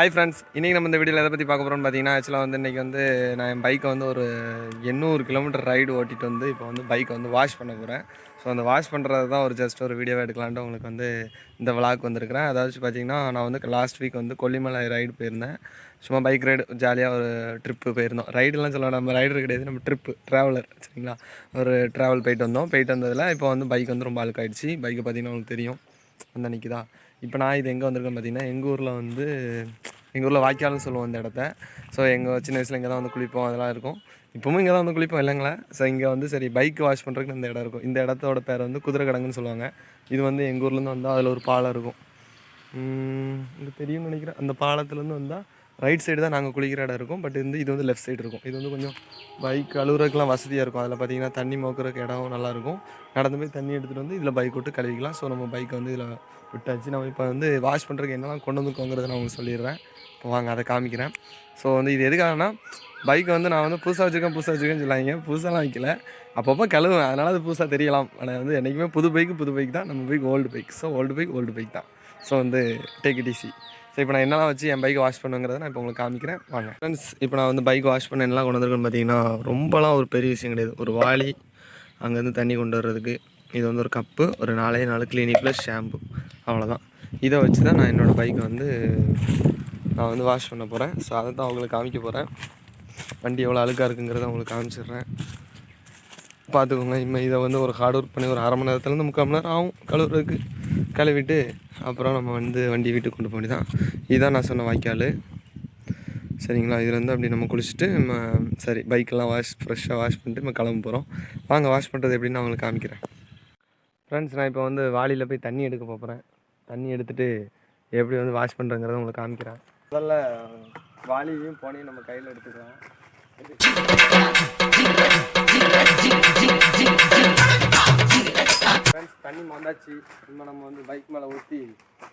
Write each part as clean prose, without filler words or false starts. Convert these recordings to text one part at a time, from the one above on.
Hi friends, இன்றைக்கி நம்ம இந்த வீடியோவில் எதை பற்றி பார்க்க போகிறோம்னு பார்த்தீங்கன்னா, ஆக்சுவலாக வந்து இன்றைக்கி வந்து நான் என் பைக்கை வந்து ஒரு 800 கிலோமீட்டர் ரைடு ஓட்டிகிட்டு வந்து இப்போ வந்து பைக்கை வந்து வாஷ் பண்ண போகிறேன். ஸோ அந்த வாஷ் பண்ணுறது தான் ஒரு ஜஸ்ட் ஒரு வீடியோவை எடுக்கலான்ட்டு உங்களுக்கு வந்து இந்த விளாக் வந்திருக்கிறேன். அதாவது பார்த்தீங்கன்னா, நான் வந்து லாஸ்ட் வீக் வந்து கொல்லிமலை ரைடு போயிருந்தேன். சும்மா பைக் ரைடு ஜாலியாக ஒரு ட்ரிப்பு போயிருந்தோம். ரைடுலாம் சொல்ல நம்ம ரைடர் கிடையாது, நம்ம ட்ராவலர் சரிங்களா. ஒரு ட்ராவல் போயிட்டு வந்ததில் இப்போ வந்து பைக் வந்து ரொம்ப அழுக்காயிடுச்சு. பைக்கை பார்த்தீங்கன்னா உங்களுக்கு தெரியும் அந்த அன்றைக்கி தான். இப்போ நான் இது எங்கே வந்திருக்கேன்னு பார்த்தீங்கன்னா, எங்கள் ஊரில் வாய்க்கால்னு சொல்லுவோம் இந்த இடத்த. ஸோ எங்கள் சின்ன வயசில் இங்கே தான் வந்து குளிப்போம், அதெல்லாம் இருக்கும். இப்போவும் இங்கே தான் வந்து குளிப்போம் இல்லைங்களா. ஸோ இங்கே வந்து சரி பைக் வாஷ் பண்ணுறதுக்கு இந்த இடம் இருக்கும். இந்த இடத்தோட பேர் வந்து குதிரை கிடங்குன்னு சொல்லுவாங்க. இது வந்து எங்கள் ஊர்லேருந்து வந்தால் அதில் ஒரு பாலம் இருக்கும், இங்கே தெரியும்னு நினைக்கிறேன். அந்த பாலத்துலேருந்து வந்தால் ரைட் சைடு தான் நாங்கள் குளிக்கிற இடம் இருக்கும். பட் இது வந்து லெஃப்ட் சைடு இருக்கும். இது வந்து கொஞ்சம் பைக் கழுவுறதுக்குலாம் வசதியாக இருக்கும். அதில் பார்த்தீங்கன்னா தண்ணி மோக்கிறதுக்கு இடம் நல்லாயிருக்கும். நடந்து போய் தண்ணி எடுத்துகிட்டு வந்து இதில் பைக் விட்டு கழுவிக்கலாம். ஸோ நம்ம பைக்கை வந்து இதில் விட்டாச்சு. நம்ம இப்போ வந்து வாஷ் பண்ணுறதுக்கு என்னெல்லாம் கொண்டு வந்துக்கோங்கிறத நான் உங்களுக்கு சொல்லிடுறேன். இப்போ வாங்க அதை காமிக்கிறேன். ஸோ வந்து இது எதுக்காகனா, பைக்கை வந்து நான் வந்து புதுசாக வச்சுருக்கேன்னு சொல்லாங்க. புதுசாலாம் வைக்கல, அப்பப்போ கழுவுவேன். அதனால் அது புதுசாக தெரியலாம். ஆனால் வந்து என்றைக்குமே புது பைக் தான். நம்ம bike old bike. So old bike தான். ஸோ வந்து டேக் இட் ஈஸி. ஸோ இப்போ நான் என்னெல்லாம் வச்சு என் பைக்கை வாஷ் பண்ணுங்கிறத நான் இப்போ உங்களுக்கு காமிக்கிறேன் வாங்க ஃப்ரெண்ட்ஸ். இப்போ நான் வந்து பைக் வாஷ் பண்ண என்னெல்லாம் கொண்டு வந்துருக்குன்னு பார்த்தீங்கன்னா, ரொம்பலாம் ஒரு பெரிய விஷயம் கிடையாது. ஒரு வாளி, அங்கேருந்து தண்ணி கொண்டு வர்றதுக்கு இது வந்து ஒரு கப்பு, ஒரு 4 கிளினிக் ப்ளஸ் ஷாம்பு, அவ்வளோதான். இதை வச்சு தான் நான் என்னோடய பைக்கை வந்து நான் வந்து வாஷ் பண்ண போகிறேன். ஸோ அதை தான் அவங்களுக்கு காமிக்க போகிறேன். வண்டி எவ்வளோ அழுக்காக இருக்குங்கிறத அவங்களுக்கு காமிச்சிடுறேன், பார்த்துக்கோங்க. இதை வந்து ஒரு ஹார்ட் ஒர்க் பண்ணி ஒரு 1/2 மணி நேரத்துலேருந்து 3/4 மணி நேரம் ஆகும் கழுவுறதுக்கு. கழுவிட்டு அப்புறம் நம்ம வந்து வண்டி வீட்டுக்கு கொண்டு போய் தான். இதுதான் நான் சொன்ன வாய்க்கால் சரிங்களா. இதில் வந்து அப்படி நம்ம குளிச்சுட்டு நம்ம சரி பைக்கெல்லாம் ஃப்ரெஷ்ஷாக வாஷ் பண்ணிட்டு நம்ம கிளம்ப போகிறோம். வாங்க வாஷ் பண்ணுறது எப்படின்னு நான் அவங்களுக்கு காமிக்கிறேன். ஃப்ரெண்ட்ஸ், நான் இப்போ வந்து வாளியில் போய் தண்ணி எடுக்க போகிறேன். தண்ணி எடுத்துகிட்டு எப்படி வந்து வாஷ் பண்ணுறங்கிறத உங்களுக்கு காமிக்கிறேன். முதல்ல வாளியையும் போனையும் நம்ம கையில் எடுத்துக்கலாம். ஃப்ரெண்ட்ஸ், தண்ணி மாந்தாச்சு. இப்போ நம்ம வந்து பைக் மேலே ஊற்றி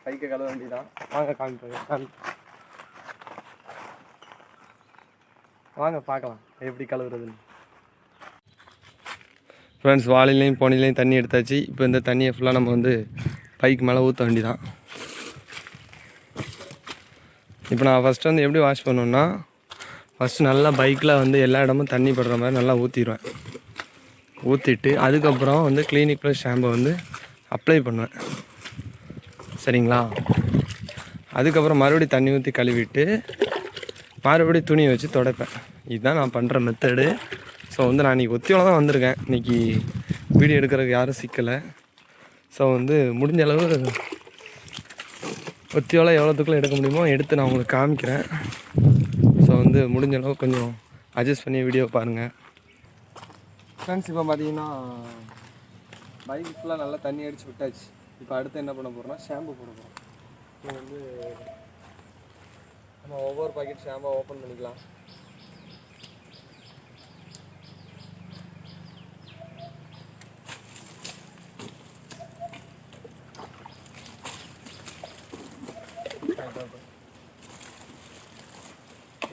பைக்கை கழுவ வேண்டியதான். வாங்க காமிப்பேன். வாங்க பார்க்கலாம் எப்படி கழுவுறதுன்னு. ஃப்ரெண்ட்ஸ், வாளிலையும் போனிலையும் தண்ணி எடுத்தாச்சு. இப்போ இந்த தண்ணியை ஃபுல்லாக நம்ம வந்து பைக் மேலே ஊற்ற வேண்டியதான். இப்போ நான் ஃபஸ்ட்டு வந்து எப்படி வாஷ் பண்ணுவேன்னா, ஃபஸ்ட்டு நல்லா பைக்கில் வந்து எல்லா இடமும் தண்ணி படுற மாதிரி நல்லா ஊற்றிடுவேன். ஊற்றிட்டு அதுக்கப்புறம் வந்து கிளினிக் ப்ளஸ் ஷாம்பை வந்து அப்ளை பண்ணுவேன் சரிங்களா. அதுக்கப்புறம் மறுபடியும் தண்ணி ஊற்றி கழுவிட்டு மறுபடியும் துணியை வச்சு துடைப்பேன். இதுதான் நான் பண்ணுற மெத்தடு. ஸோ வந்து நான் இன்றைக்கி ஒத்தியோட தான் வந்திருக்கேன். இன்றைக்கி வீடியோ எடுக்கிறதுக்கு யாரும் சிக்கலை. ஸோ வந்து முடிஞ்ச அளவு ஒத்தியோல எவ்வளோத்துக்குள்ளே எடுக்க முடியுமோ எடுத்து நான் உங்களுக்கு காமிக்கிறேன். ஸோ வந்து முடிஞ்ச அளவு கொஞ்சம் அட்ஜஸ்ட் பண்ணி வீடியோ பாருங்கள் ஃப்ரெண்ட்ஸ். இப்போ பார்த்தீங்கன்னா பைக் ஃபுல்லாக நல்லா தண்ணி அடித்து விட்டாச்சு. இப்போ அடுத்து என்ன பண்ண போகிறோம்னா ஷாம்பு போட போகிறோம். இப்போ வந்து நம்ம ஒவ்வொரு பாக்கெட் ஷாம்பை ஓப்பன் பண்ணிக்கலாம்.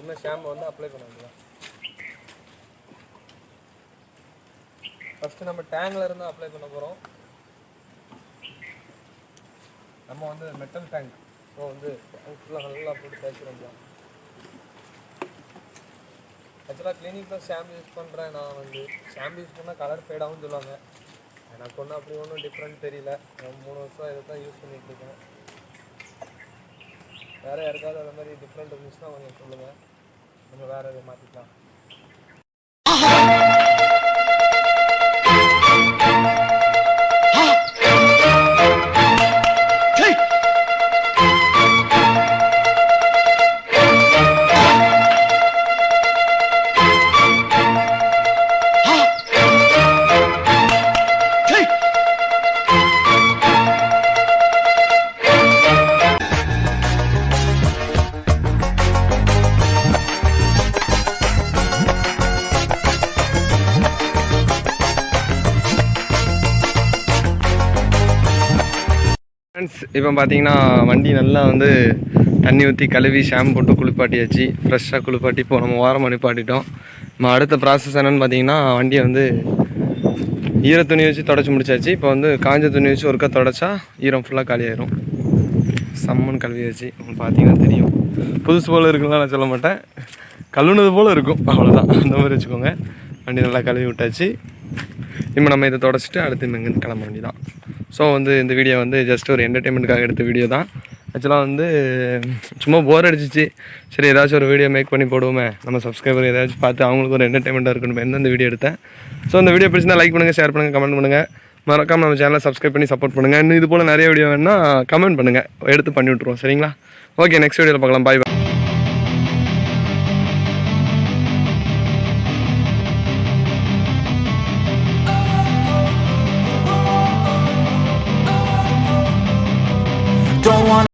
இன்னும் ஷாம்பு வந்து அப்ளை பண்ணிக்கலாம். ஃபஸ்ட்டு நம்ம டேங்கில் இருந்து அப்ளை பண்ண போகிறோம். நம்ம வந்து மெட்டல் டேங்க். ஸோ வந்து ஃபுல்லாக நல்லா போட்டு தேய்ச்சி வந்துடலாம். ஆக்சுவலாக கிளினிக் ப்ளஸ் ஷாம்பு யூஸ் பண்ணுறேன். நான் வந்து ஷாம்பு யூஸ் பண்ணால் கலர் ஃபேடாகவும் சொல்லுவாங்க. எனக்கு ஒன்றும் அப்படி ஒன்றும் டிஃப்ரெண்ட் தெரியல. நான் 3 வருஷம் இதை தான் யூஸ் பண்ணிகிட்ருக்கேன். வேறு யாருக்காவது அந்த மாதிரி டிஃப்ரெண்ட் இருந்துச்சுன்னா கொஞ்சம் சொல்லுங்கள், நம்ம வேறு எதை மாற்றிக்கலாம். ஃப்ரெண்ட்ஸ், இப்போ பார்த்தீங்கன்னா வண்டி நல்லா வந்து தண்ணி ஊற்றி கழுவி ஷாம்பு போட்டு குளிப்பாட்டியாச்சு. ஃப்ரெஷ்ஷாக குளிப்பாட்டி இப்போ நம்ம ஓரமாக நிப்பாட்டிட்டோம். நம்ம அடுத்த ப்ராசஸ் என்னென்னு பார்த்தீங்கன்னா, வண்டியை வந்து ஈர துணி வச்சு தொடச்சி முடிச்சாச்சு. இப்போ வந்து காஞ்ச துணி வச்சு ஒருக்கா தொடச்சா ஈரம் ஃபுல்லாக காலியாயிரும். சம்மன் கழுவியாச்சு. உங்களுக்கு பார்த்தீங்கன்னா தெரியும். புதுசு போல் இருக்குன்னு நான் சொல்ல மாட்டேன், கழுவுனது போல் இருக்கும், அவ்வளோதான். அந்த மாதிரி வச்சுக்கோங்க. வண்டி நல்லா கழுவி விட்டாச்சு. இப்போ நம்ம இதை தொடச்சிட்டு அடுத்து இங்கேருந்து கிளம்ப வேண்டியதான். ஸோ வந்து இந்த வீடியோ வந்து ஜஸ்ட் ஒரு என்டர்டெயின்மெண்ட்டுக்காக எடுத்த வீடியோ தான். ஆக்சுவலாக வந்து சும்மா போர் அடிச்சிச்சு, சரி ஏதாச்சும் ஒரு வீடியோ மேக் பண்ணி போடுவோமே, நம்ம சப்ஸ்கிரைபர் ஏதாச்சும் பார்த்து அவங்களுக்கு ஒரு என்டர்டெயின்மெண்ட்டாக இருக்கணும், எந்த வீடியோ எடுத்தேன். ஸோ இந்த வீடியோ பிடிச்சிருந்தா லைக் பண்ணுங்கள், ஷேர் பண்ணுங்கள், கமெண்ட் பண்ணுங்கள். மறக்காமல் நம்ம சேனலை சப்ஸ்கிரைப் பண்ணி சப்போர்ட் பண்ணுங்கள். இன்னும் இது போல் நிறைய வீடியோ வேணுன்னா கமெண்ட் பண்ணுங்கள், எடுத்து பண்ணி விட்ருவோம். சரிங்களா? ஓகே, நெக்ஸ்ட் வீடியோவில் பார்க்கலாம். பாய்.